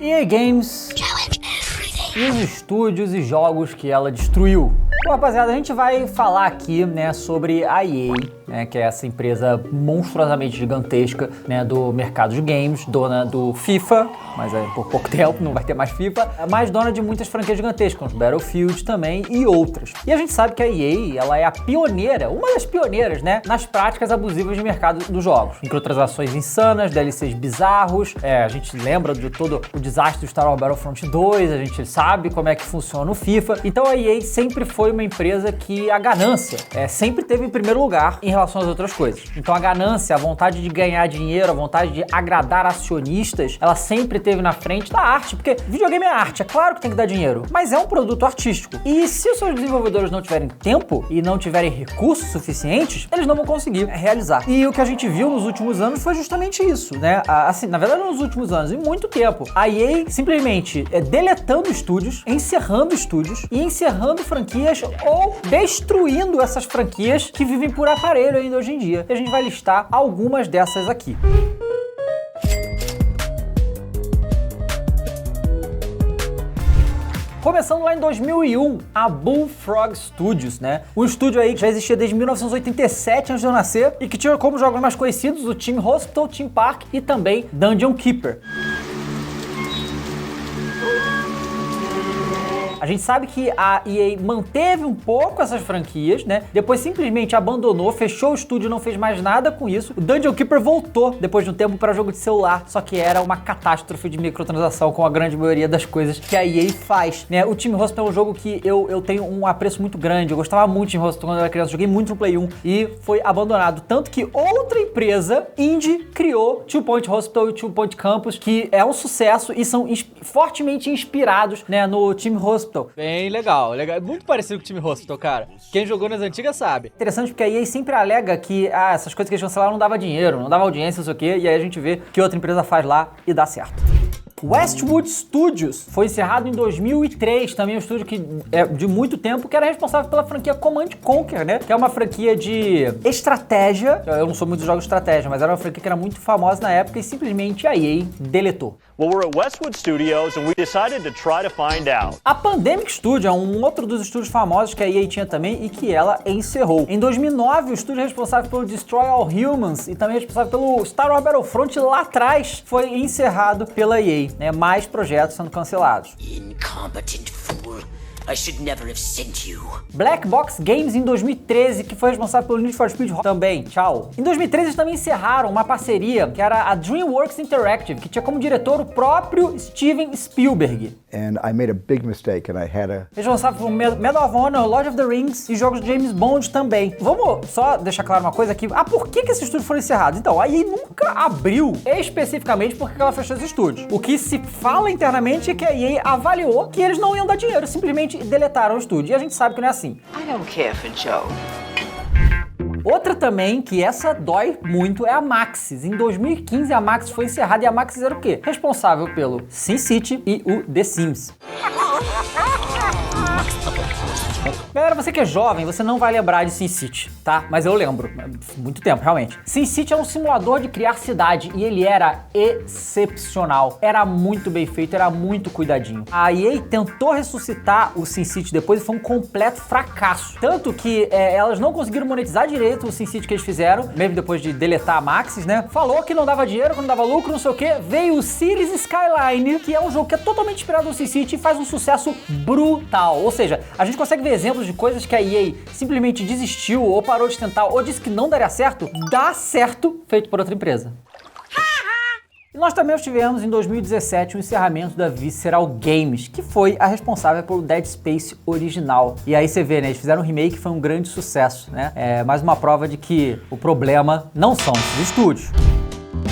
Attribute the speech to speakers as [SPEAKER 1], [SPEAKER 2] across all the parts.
[SPEAKER 1] EA Games e os estúdios e jogos que ela destruiu. Bom, rapaziada, a gente vai falar aqui, né, sobre a EA, né, que é essa empresa monstruosamente gigantesca, né, do mercado de games, dona do FIFA, mas é por pouco tempo, não vai ter mais FIFA, mas dona de muitas franquias gigantescas, como Battlefield também e outras. E a gente sabe que a EA, ela é a pioneira, uma das pioneiras, né, nas práticas abusivas de mercado dos jogos. Microtransações insanas, DLCs bizarros, a gente lembra de todo o desastre do Star Wars Battlefront 2, a gente sabe como é que funciona o FIFA. Então a EA sempre foi uma empresa que a ganância sempre teve em primeiro lugar em relação às outras coisas. Então a ganância, a vontade de ganhar dinheiro, a vontade de agradar acionistas, ela sempre teve na frente da arte, porque videogame é arte, é claro que tem que dar dinheiro, mas é um produto artístico. E se os seus desenvolvedores não tiverem tempo e não tiverem recursos suficientes, eles não vão conseguir realizar. E o que a gente viu nos últimos anos foi justamente isso, né? Assim, na verdade, nos últimos anos, em muito tempo, a EA simplesmente deletando estúdios, encerrando estúdios e encerrando franquias ou destruindo essas franquias que vivem por aparelho ainda hoje em dia. E a gente vai listar algumas dessas aqui. Começando lá em 2001, a Bullfrog Studios, né? Um estúdio aí que já existia desde 1987, antes de eu nascer, e que tinha como jogos mais conhecidos o Team Hospital, Team Park e também Dungeon Keeper. A gente sabe que a EA manteve um pouco essas franquias, né? Depois simplesmente abandonou, fechou o estúdio, não fez mais nada com isso. O Dungeon Keeper voltou depois de um tempo para jogo de celular, só que era uma catástrofe de microtransação com a grande maioria das coisas que a EA faz, né? O Team Hospital é um jogo que eu tenho um apreço muito grande. Eu gostava muito de Team Hospital quando eu era criança, joguei muito no Play 1 e foi abandonado. Tanto que outra empresa indie criou Two Point Hospital e Two Point Campus, que é um sucesso e são fortemente inspirados, né, no Team Hospital.
[SPEAKER 2] Bem legal, legal. Muito parecido com o Team Hospital, cara. Quem jogou nas antigas sabe.
[SPEAKER 1] Interessante porque a EA sempre alega que essas coisas que eles cancelaram não dava dinheiro, não dava audiência, não sei o quê, e aí a gente vê que outra empresa faz lá e dá certo. Westwood Studios foi encerrado em 2003, também um estúdio que é de muito tempo, que era responsável pela franquia Command & Conquer, né? Que é uma franquia de estratégia. Eu não sou muito de jogos de estratégia, mas era uma franquia que era muito famosa na época e simplesmente a EA deletou.
[SPEAKER 3] Well, we're at Westwood Studios and we decided to try to find out.
[SPEAKER 1] A Pandemic Studio é um outro dos estúdios famosos que a EA tinha também e que ela encerrou. Em 2009, o estúdio responsável pelo Destroy All Humans e também responsável pelo Star Wars Battlefront lá atrás foi encerrado pela EA, né? Mais projetos sendo cancelados.
[SPEAKER 4] Incompetent fool. I should never have sent you.
[SPEAKER 1] Black Box Games em 2013, que foi responsável pelo Need for Speed também, tchau. Em 2013 eles também encerraram uma parceria que era a DreamWorks Interactive, que tinha como diretor o próprio Steven Spielberg.
[SPEAKER 5] And I made a big mistake and I had a...
[SPEAKER 1] Responsável por Medal of Honor, Lord of the Rings e jogos de James Bond também. Vamos só deixar claro uma coisa aqui. Por que esses estúdios foram encerrados? Então, a EA nunca abriu especificamente porque ela fechou esses estúdios. O que se fala internamente é que a EA avaliou que eles não iam dar dinheiro, simplesmente deletaram o estúdio. E a gente sabe que não é assim.
[SPEAKER 4] I don't care for Joe.
[SPEAKER 1] Outra também, que essa dói muito, é a Maxis. Em 2015 a Maxis foi encerrada e a Maxis era o quê? Responsável pelo SimCity e o The Sims. Galera, você que é jovem, você não vai lembrar de SimCity, tá? Mas eu lembro, muito tempo, realmente. SimCity é um simulador de criar cidade e ele era excepcional. Era muito bem feito, era muito cuidadinho. A EA tentou ressuscitar o SimCity depois e foi um completo fracasso. Tanto que elas não conseguiram monetizar direito o SimCity que eles fizeram, mesmo depois de deletar a Maxis, né? Falou que não dava dinheiro, que não dava lucro, não sei o quê. Veio o Cities Skyline, que é um jogo que é totalmente inspirado no SimCity e faz um sucesso brutal. Ou seja, a gente consegue ver exemplos de coisas que a EA simplesmente desistiu ou parou de tentar ou disse que não daria certo, dá certo, feito por outra empresa. E nós também tivemos em 2017 o encerramento da Visceral Games, que foi a responsável pelo Dead Space original. E aí você vê, né, eles fizeram um remake que foi um grande sucesso, né? É mais uma prova de que o problema não são esses estúdios.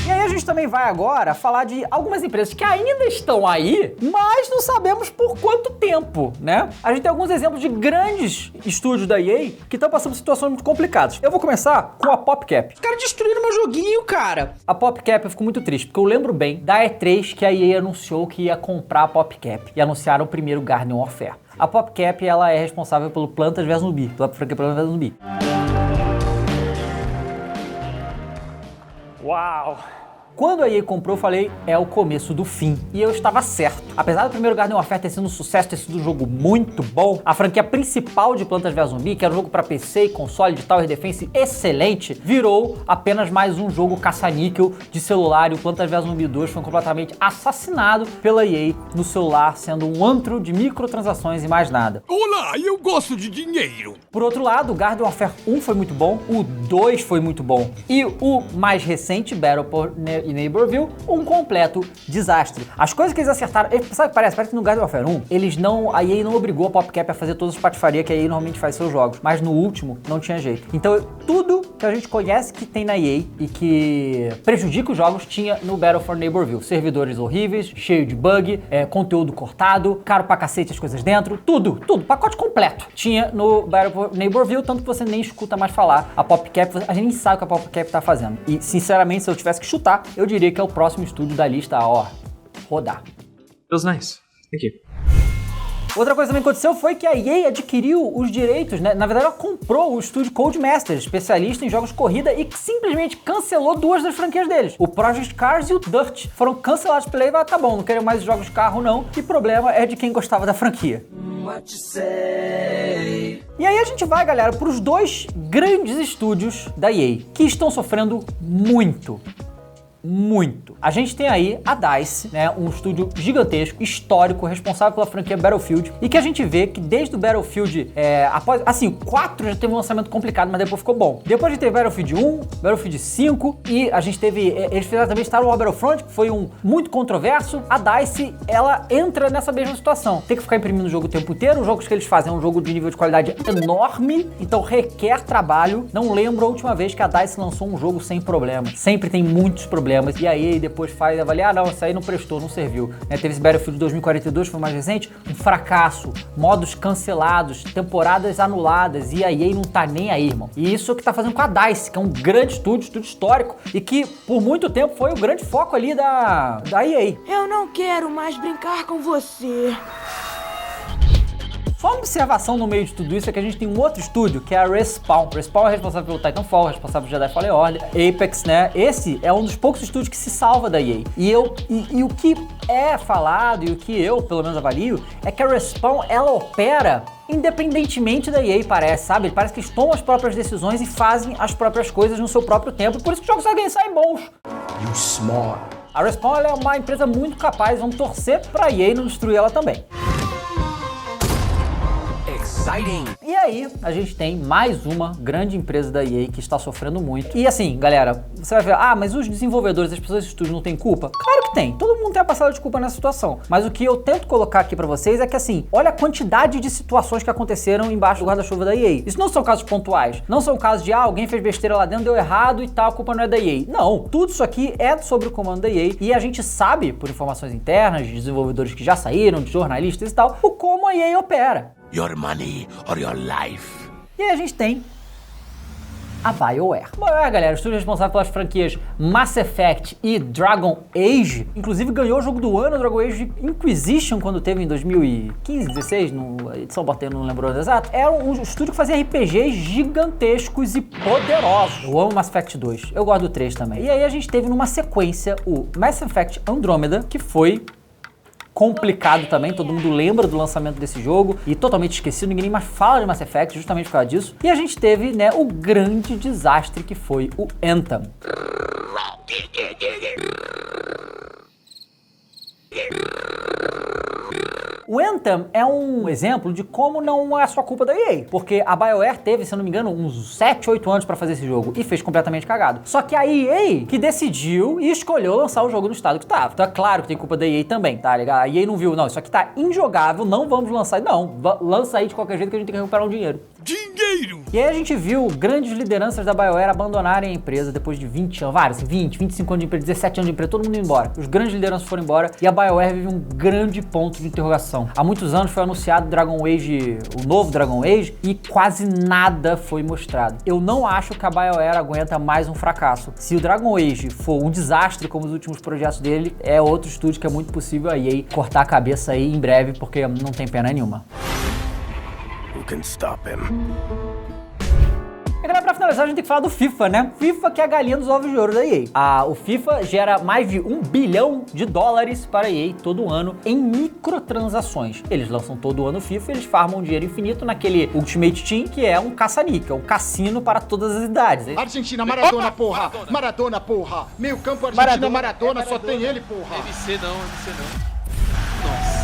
[SPEAKER 1] E aí a gente também vai agora falar de algumas empresas que ainda estão aí, mas não sabemos por quanto tempo, né? A gente tem alguns exemplos de grandes estúdios da EA que estão passando por situações muito complicadas. Eu vou começar com a PopCap.
[SPEAKER 2] Os caras destruíram meu joguinho, cara.
[SPEAKER 1] A PopCap eu fico muito triste, porque eu lembro bem da E3 que a EA anunciou que ia comprar a PopCap e anunciaram o primeiro Garden Warfare. A PopCap, ela é responsável pelo Plantas vs Zumbi, pela franquia Plantas vs Zumbi.
[SPEAKER 3] Wow.
[SPEAKER 1] Quando a EA comprou, eu falei, é o começo do fim. E eu estava certo. Apesar do primeiro Garden Warfare ter sido um sucesso, ter sido um jogo muito bom, a franquia principal de Plantas vs Zumbi, que era um jogo para PC e console de Tower Defense excelente, virou apenas mais um jogo caça-níquel de celular, e o Plantas vs Zumbi 2 foi completamente assassinado pela EA no celular, sendo um antro de microtransações e mais nada.
[SPEAKER 6] Olá, eu gosto de dinheiro.
[SPEAKER 1] Por outro lado, o Garden Warfare 1 foi muito bom, o 2 foi muito bom, e o mais recente, Battle for Neighborville, um completo desastre. As coisas que eles acertaram, sabe o que parece? Parece que no Garden Warfare 1, a EA não obrigou a PopCap a fazer todas as patifarias que a EA normalmente faz em seus jogos, mas no último não tinha jeito. Então tudo que a gente conhece que tem na EA e que prejudica os jogos tinha no Battle for Neighborville. Servidores horríveis, cheio de bug, conteúdo cortado, caro pra cacete as coisas dentro, tudo, pacote completo tinha no Battle for Neighborville, tanto que você nem escuta mais falar a PopCap, a gente nem sabe o que a PopCap tá fazendo. E sinceramente, se eu tivesse que chutar, eu diria que é o próximo estúdio da lista a rodar.
[SPEAKER 7] Feels nice. Thank you.
[SPEAKER 1] Outra coisa que também aconteceu foi que a EA adquiriu os direitos, né? Na verdade, ela comprou o estúdio Codemasters, especialista em jogos de corrida, e simplesmente cancelou duas das franquias deles. O Project Cars e o Dirt foram cancelados pela EA. Tá bom, não quero mais jogos de carro não, e problema é de quem gostava da franquia. E aí a gente vai, galera, para os dois grandes estúdios da EA, que estão sofrendo muito. A gente tem aí a DICE, né, um estúdio gigantesco, histórico, responsável pela franquia Battlefield, e que a gente vê que desde o Battlefield, o 4 já teve um lançamento complicado, mas depois ficou bom. Depois a gente teve Battlefield 1, Battlefield 5, e a gente teve, eles fizeram também Star Wars Battlefront, que foi muito controverso. A DICE, ela entra nessa mesma situação. Tem que ficar imprimindo o jogo o tempo inteiro, os jogos que eles fazem é um jogo de nível de qualidade enorme, então requer trabalho. Não lembro a última vez que a DICE lançou um jogo sem problema. Sempre tem muitos problemas. E aí depois faz avaliar, não, isso aí não prestou, não serviu. Teve esse Battlefield 2042, foi o mais recente, um fracasso, modos cancelados, temporadas anuladas, e a EA não tá nem aí, irmão. E isso é o que tá fazendo com a DICE, que é um grande estúdio histórico, e que por muito tempo foi o grande foco ali da EA.
[SPEAKER 8] Eu não quero mais brincar com você.
[SPEAKER 1] Só uma observação no meio de tudo isso é que a gente tem um outro estúdio, que é a Respawn. Respawn é responsável pelo Titanfall, responsável pelo Jedi Fallen Order, Apex, né? Esse é um dos poucos estúdios que se salva da EA. E o que é falado, e o que eu, pelo menos, avalio, é que a Respawn, ela opera independentemente da EA, parece, sabe? Parece que eles tomam as próprias decisões e fazem as próprias coisas no seu próprio tempo, por isso que os jogos saem bons.
[SPEAKER 6] You smart.
[SPEAKER 1] A Respawn, ela é uma empresa muito capaz, vamos torcer pra EA não destruir ela também. E aí, a gente tem mais uma grande empresa da EA que está sofrendo muito. E assim, galera, você vai ver, mas os desenvolvedores, as pessoas do estúdio não têm culpa? Claro que tem, todo mundo tem a parcela de culpa nessa situação. Mas o que eu tento colocar aqui pra vocês é que assim, olha a quantidade de situações que aconteceram embaixo do guarda-chuva da EA. Isso não são casos pontuais, não são casos de, alguém fez besteira lá dentro, deu errado e tal, a culpa não é da EA. Não, tudo isso aqui é sobre o comando da EA, e a gente sabe, por informações internas, de desenvolvedores que já saíram, de jornalistas e tal, o como a EA opera.
[SPEAKER 6] Your money or your life.
[SPEAKER 1] E aí a gente tem a BioWare. BioWare, galera, o estúdio responsável pelas franquias Mass Effect e Dragon Age, inclusive ganhou o jogo do ano, Dragon Age Inquisition, quando teve em 2015, 16, no edição botei, não lembrou exato. Era um estúdio que fazia RPGs gigantescos e poderosos. Eu amo Mass Effect 2, eu gosto do 3 também. E aí a gente teve numa sequência o Mass Effect Andromeda, que foi complicado também, todo mundo lembra do lançamento desse jogo e totalmente esquecido, ninguém mais fala de Mass Effect justamente por causa disso. E a gente teve, né, o grande desastre que foi o Anthem. O Anthem é um exemplo de como não é só culpa da EA, porque a BioWare teve, se eu não me engano, uns 7, 8 anos pra fazer esse jogo e fez completamente cagado. Só que a EA que decidiu e escolheu lançar o jogo no estado que tava. Então é claro que tem culpa da EA também, tá ligado? A EA não viu, não, isso aqui tá injogável, não vamos lançar. Não, lança aí de qualquer jeito que a gente tem que recuperar um dinheiro.
[SPEAKER 6] Dinheiro!
[SPEAKER 1] E aí a gente viu grandes lideranças da BioWare abandonarem a empresa depois de 20 anos, vários, 20, 25 anos de empresa, 17 anos de empresa, todo mundo indo embora. Os grandes lideranças foram embora e a BioWare vive um grande ponto de interrogação. Há muitos anos foi anunciado Dragon Age, o novo Dragon Age, e quase nada foi mostrado. Eu não acho que a BioWare aguenta mais um fracasso. Se o Dragon Age for um desastre como os últimos projetos dele, é outro estúdio que é muito possível a EA cortar a cabeça aí em breve, porque não tem pena nenhuma.
[SPEAKER 6] Who can stop him?
[SPEAKER 1] E galera, pra finalizar, a gente tem que falar do FIFA, né? FIFA que é a galinha dos ovos de ouro da EA. O FIFA gera mais de $1 bilhão para a EA todo ano em microtransações. Eles lançam todo ano o FIFA e eles farmam dinheiro infinito naquele Ultimate Team, que é um caça-níquel, um cassino para todas as idades.
[SPEAKER 9] Argentina, Maradona, porra! Maradona, porra! Meio campo Argentina, Maradona, só tem ele, porra!
[SPEAKER 7] MC não. Nossa.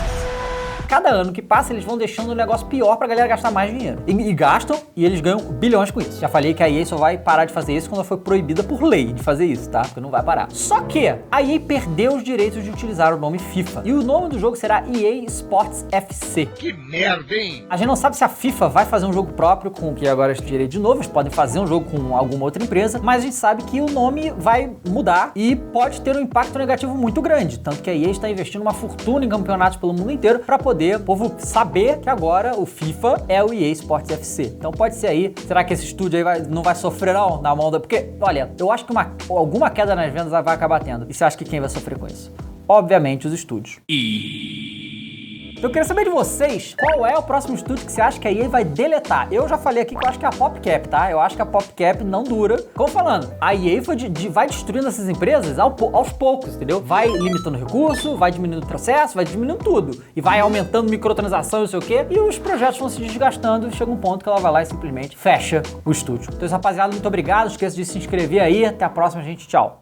[SPEAKER 1] Cada ano que passa, eles vão deixando o negócio pior pra galera gastar mais dinheiro. E gastam, e eles ganham bilhões com isso. Já falei que a EA só vai parar de fazer isso quando ela foi proibida por lei de fazer isso, tá? Porque não vai parar. Só que a EA perdeu os direitos de utilizar o nome FIFA. E o nome do jogo será EA Sports FC.
[SPEAKER 6] Que merda, hein?
[SPEAKER 1] A gente não sabe se a FIFA vai fazer um jogo próprio com o que agora é direito de novo. Eles podem fazer um jogo com alguma outra empresa, mas a gente sabe que o nome vai mudar e pode ter um impacto negativo muito grande. Tanto que a EA está investindo uma fortuna em campeonatos pelo mundo inteiro para poder o povo saber que agora o FIFA é o EA Sports FC. Então pode ser aí. Será que esse estúdio aí não vai sofrer não na mão da... Porque, olha, eu acho que alguma queda nas vendas vai acabar tendo. E você acha que quem vai sofrer com isso? Obviamente os estúdios. Eu queria saber de vocês, qual é o próximo estúdio que você acha que a EA vai deletar? Eu já falei aqui que eu acho que é a PopCap, tá? Eu acho que a PopCap não dura. Como falando, a EA vai destruindo essas empresas aos poucos, entendeu? Vai limitando recurso, vai diminuindo o processo, vai diminuindo tudo. E vai aumentando microtransação e não sei o quê. E os projetos vão se desgastando e chega um ponto que ela vai lá e simplesmente fecha o estúdio. Então, rapaziada, muito obrigado. Não esqueça de se inscrever aí. Até a próxima, gente. Tchau.